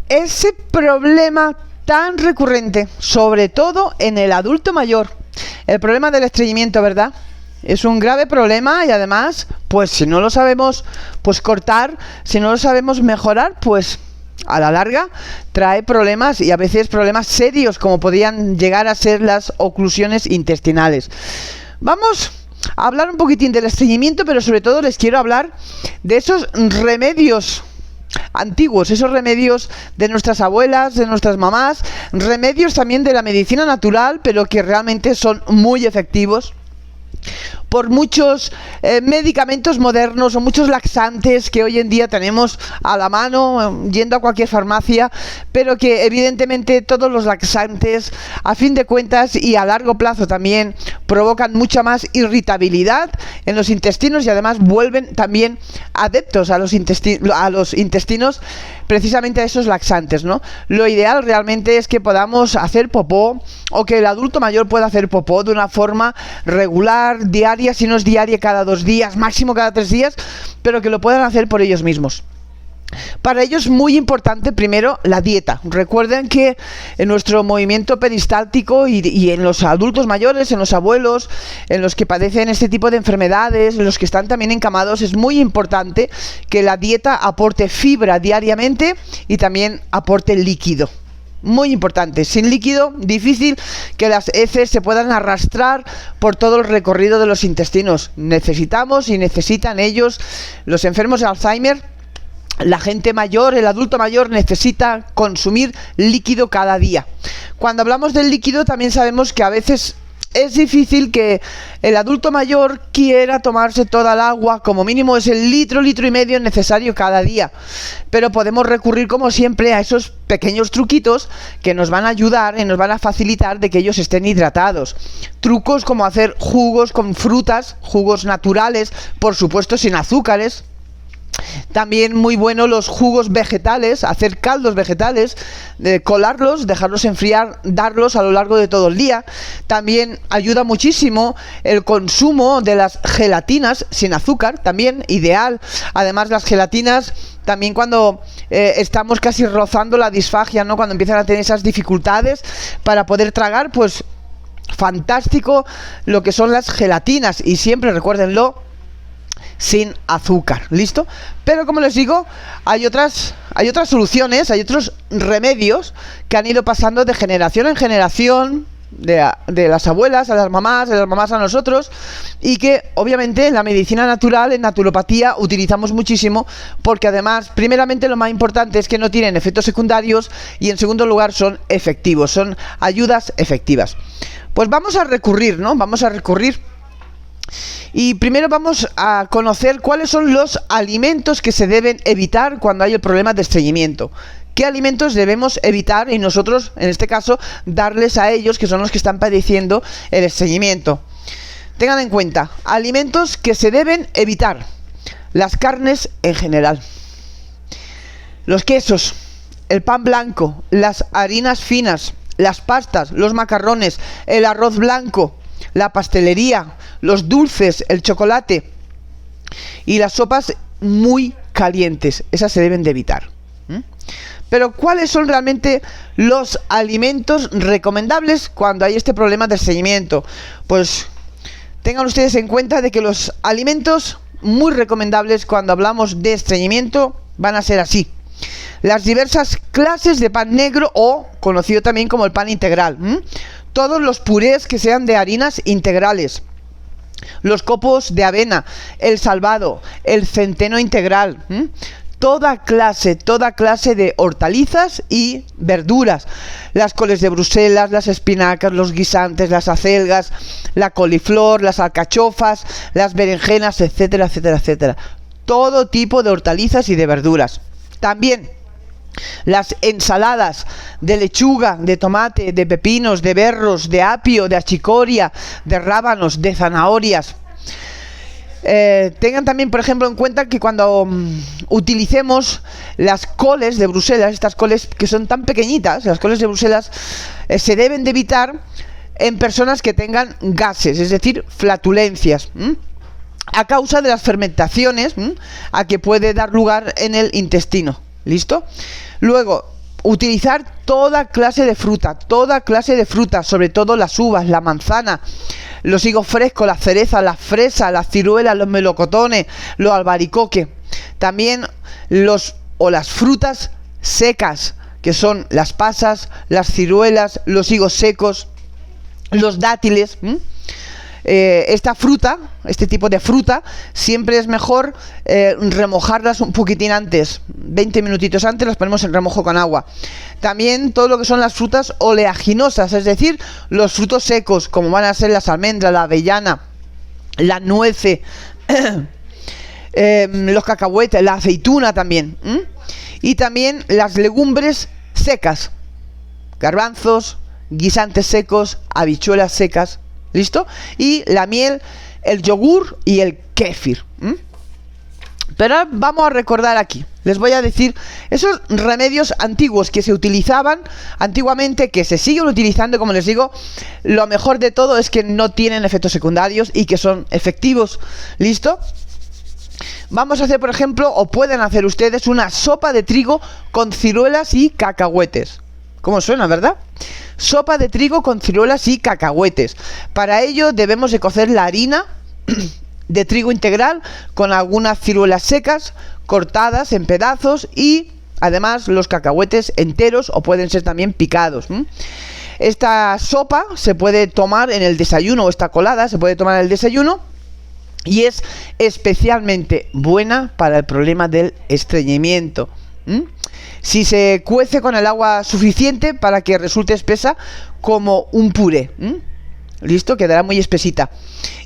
ese problema tan recurrente, sobre todo en el adulto mayor, el problema del estreñimiento, ¿verdad? Es un grave problema y además, pues si no lo sabemos pues cortar, si no lo sabemos mejorar, pues a la larga trae problemas y a veces problemas serios como podrían llegar a ser las oclusiones intestinales. Vamos a hablar un poquitín del estreñimiento, pero sobre todo les quiero hablar de esos remedios antiguos, esos remedios de nuestras abuelas, de nuestras mamás, remedios también de la medicina natural, pero que realmente son muy efectivos por muchos medicamentos modernos o muchos laxantes que hoy en día tenemos a la mano yendo a cualquier farmacia, pero que evidentemente todos los laxantes a fin de cuentas y a largo plazo también provocan mucha más irritabilidad en los intestinos y además vuelven también adeptos a los intestinos precisamente a esos laxantes, ¿no? Lo ideal realmente es que podamos hacer popó o que el adulto mayor pueda hacer popó de una forma regular, diaria, si no es diaria cada 2 días, máximo cada 3 días, pero que lo puedan hacer por ellos mismos. Para ello es muy importante primero la dieta. Recuerden que en nuestro movimiento peristáltico y en los adultos mayores, en los abuelos, en los que padecen este tipo de enfermedades, en los que están también encamados, es muy importante que la dieta aporte fibra diariamente y también aporte líquido. Muy importante, sin líquido, difícil que las heces se puedan arrastrar por todo el recorrido de los intestinos. Necesitamos y necesitan ellos, los enfermos de Alzheimer, la gente mayor, el adulto mayor necesita consumir líquido cada día. Cuando hablamos del líquido también sabemos que a veces es difícil que el adulto mayor quiera tomarse toda el agua, como mínimo es el litro y medio necesario cada día. Pero podemos recurrir como siempre a esos pequeños truquitos que nos van a ayudar y nos van a facilitar de que ellos estén hidratados. Trucos como hacer jugos con frutas, jugos naturales, por supuesto sin azúcares. También muy bueno los jugos vegetales, hacer caldos vegetales, colarlos, dejarlos enfriar, darlos a lo largo de todo el día. También ayuda muchísimo el consumo de las gelatinas sin azúcar, también ideal. Además las gelatinas también cuando estamos casi rozando la disfagia, ¿no? Cuando empiezan a tener esas dificultades para poder tragar, pues fantástico lo que son las gelatinas y siempre recuérdenlo, sin azúcar, ¿listo? Pero como les digo, hay otras soluciones, hay otros remedios que han ido pasando de generación en generación, de las abuelas a las mamás, de las mamás a nosotros, y que obviamente en la medicina natural, en naturopatía, utilizamos muchísimo, porque además, primeramente lo más importante es que no tienen efectos secundarios y en segundo lugar son efectivos, son ayudas efectivas. Pues vamos a recurrir, ¿no? Vamos a recurrir. Y primero vamos a conocer cuáles son los alimentos que se deben evitar cuando hay el problema de estreñimiento. ¿Qué alimentos debemos evitar? Y nosotros, en este caso, darles a ellos, que son los que están padeciendo el estreñimiento. Tengan en cuenta, alimentos que se deben evitar. Las carnes en general. Los quesos, el pan blanco, las harinas finas, las pastas, los macarrones, el arroz blanco, la pastelería, los dulces, el chocolate y las sopas muy calientes. Esas se deben de evitar. Pero ¿cuáles son realmente los alimentos recomendables cuando hay este problema de estreñimiento? Pues tengan ustedes en cuenta de que los alimentos muy recomendables cuando hablamos de estreñimiento van a ser así: las diversas clases de pan negro o conocido también como el pan integral. Todos los purés que sean de harinas integrales, los copos de avena, el salvado, el centeno integral, toda clase de hortalizas y verduras, las coles de Bruselas, las espinacas, los guisantes, las acelgas, la coliflor, las alcachofas, las berenjenas, etcétera, etcétera, etcétera. Todo tipo de hortalizas y de verduras. También las ensaladas de lechuga, de tomate, de pepinos, de berros, de apio, de achicoria, de rábanos, de zanahorias. Tengan también, por ejemplo, en cuenta que cuando utilicemos las coles de Bruselas, estas coles que son tan pequeñitas, las coles de Bruselas, se deben de evitar en personas que tengan gases, es decir, flatulencias, a causa de las fermentaciones a que puede dar lugar en el intestino. ¿Listo? Luego, Utilizar toda clase de fruta, sobre todo las uvas, la manzana, los higos frescos, las cerezas, las fresas, las ciruelas, los melocotones, los albaricoques. También las frutas secas, que son las pasas, las ciruelas, los higos secos, los dátiles. Este tipo de fruta, siempre es mejor remojarlas un poquitín antes, 20 minutitos antes las ponemos en remojo con agua. También todo lo que son las frutas oleaginosas, es decir, los frutos secos, como van a ser las almendras, la avellana, la nuez, los cacahuetes, la aceituna también. Y también las legumbres secas, garbanzos, guisantes secos, habichuelas secas. ¿Listo? Y la miel, el yogur y el kéfir. Pero ahora vamos a recordar aquí. Les voy a decir esos remedios antiguos que se utilizaban antiguamente, que se siguen utilizando, como les digo. Lo mejor de todo es que no tienen efectos secundarios y que son efectivos. ¿Listo? Vamos a hacer, por ejemplo, o pueden hacer ustedes, una sopa de trigo con ciruelas y cacahuetes. ¿Cómo suena, verdad? Sopa de trigo con ciruelas y cacahuetes. Para ello debemos de cocer la harina de trigo integral con algunas ciruelas secas cortadas en pedazos y además los cacahuetes enteros o pueden ser también picados. Esta sopa se puede tomar en el desayuno, o esta colada se puede tomar en el desayuno, y es especialmente buena para el problema del estreñimiento. Si se cuece con el agua suficiente para que resulte espesa como un puré. Listo, quedará muy espesita.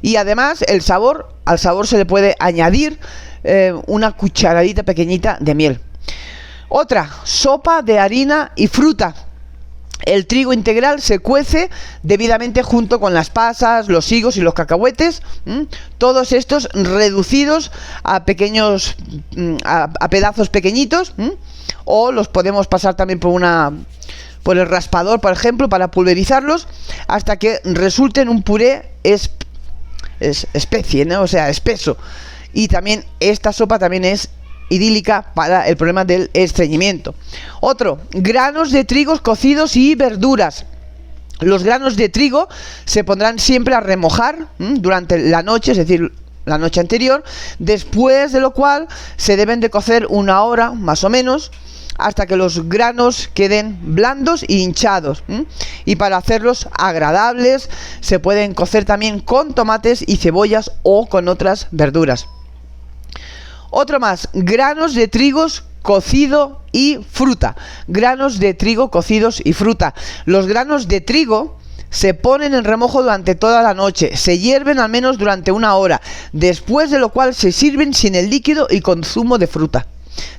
Y además al sabor se le puede añadir una cucharadita pequeñita de miel. Otra, sopa de harina y fruta. El trigo integral se cuece debidamente junto con las pasas, los higos y los cacahuetes. Todos estos reducidos a pequeños, a pedazos pequeñitos. O los podemos pasar también por el raspador, por ejemplo, para pulverizarlos hasta que resulten un puré especie, ¿no? O sea, espeso. Y también esta sopa también es idílica para el problema del estreñimiento. Otro, granos de trigo cocidos y verduras. Los granos de trigo se pondrán siempre a remojar durante la noche, es decir, la noche anterior, después de lo cual se deben de cocer 1 hora más o menos, hasta que los granos queden blandos e hinchados. Y para hacerlos agradables se pueden cocer también con tomates y cebollas o con otras verduras. Otro más, granos de trigo cocido y fruta. Granos de trigo cocidos y fruta. Los granos de trigo se ponen en remojo durante toda la noche, se hierven al menos durante 1 hora, después de lo cual se sirven sin el líquido y con zumo de fruta.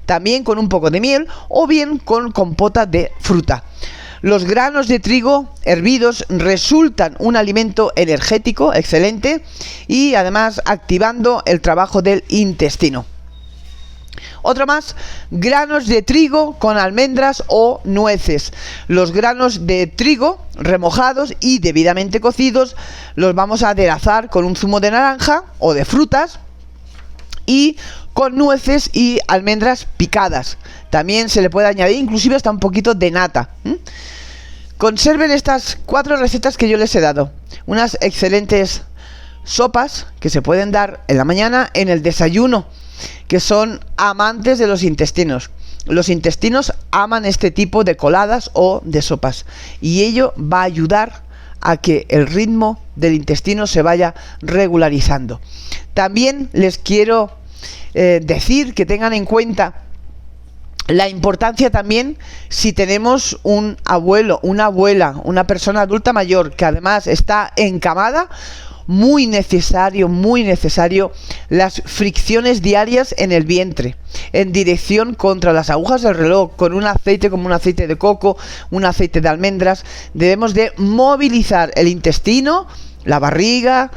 También con un poco de miel o bien con compota de fruta. Los granos de trigo hervidos resultan un alimento energético excelente y además activando el trabajo del intestino. Otro más, granos de trigo con almendras o nueces. Los granos de trigo remojados y debidamente cocidos los vamos a aderezar con un zumo de naranja o de frutas y con nueces y almendras picadas. También se le puede añadir inclusive hasta un poquito de nata. Conserven estas 4 recetas que yo les he dado. Unas excelentes sopas que se pueden dar en la mañana en el desayuno, que son amantes de los intestinos. Los intestinos aman este tipo de coladas o de sopas, y ello va a ayudar a que el ritmo del intestino se vaya regularizando. También les quiero decir que tengan en cuenta la importancia también, si tenemos un abuelo, una abuela, una persona adulta mayor que además está encamada, muy necesario las fricciones diarias en el vientre, en dirección contra las agujas del reloj, con un aceite como un aceite de coco, un aceite de almendras. Debemos de movilizar el intestino, la barriga,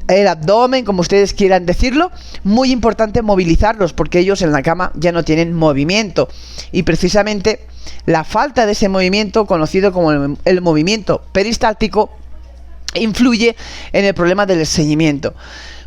el abdomen, como ustedes quieran decirlo. Muy importante movilizarlos, porque ellos en la cama ya no tienen movimiento, y precisamente la falta de ese movimiento, conocido como el movimiento peristáltico, influye en el problema del estreñimiento.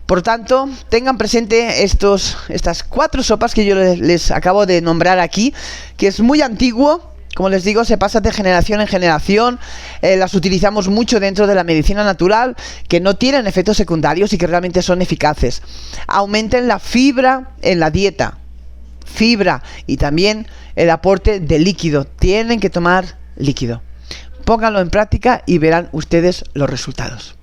Por tanto, tengan presente estas 4 sopas que yo les acabo de nombrar aquí, que es muy antiguo, como les digo, se pasa de generación en generación. Las utilizamos mucho dentro de la medicina natural, que no tienen efectos secundarios y que realmente son eficaces. Aumenten la fibra en la dieta. Fibra y también el aporte de líquido. Tienen que tomar líquido. Pónganlo en práctica y verán ustedes los resultados.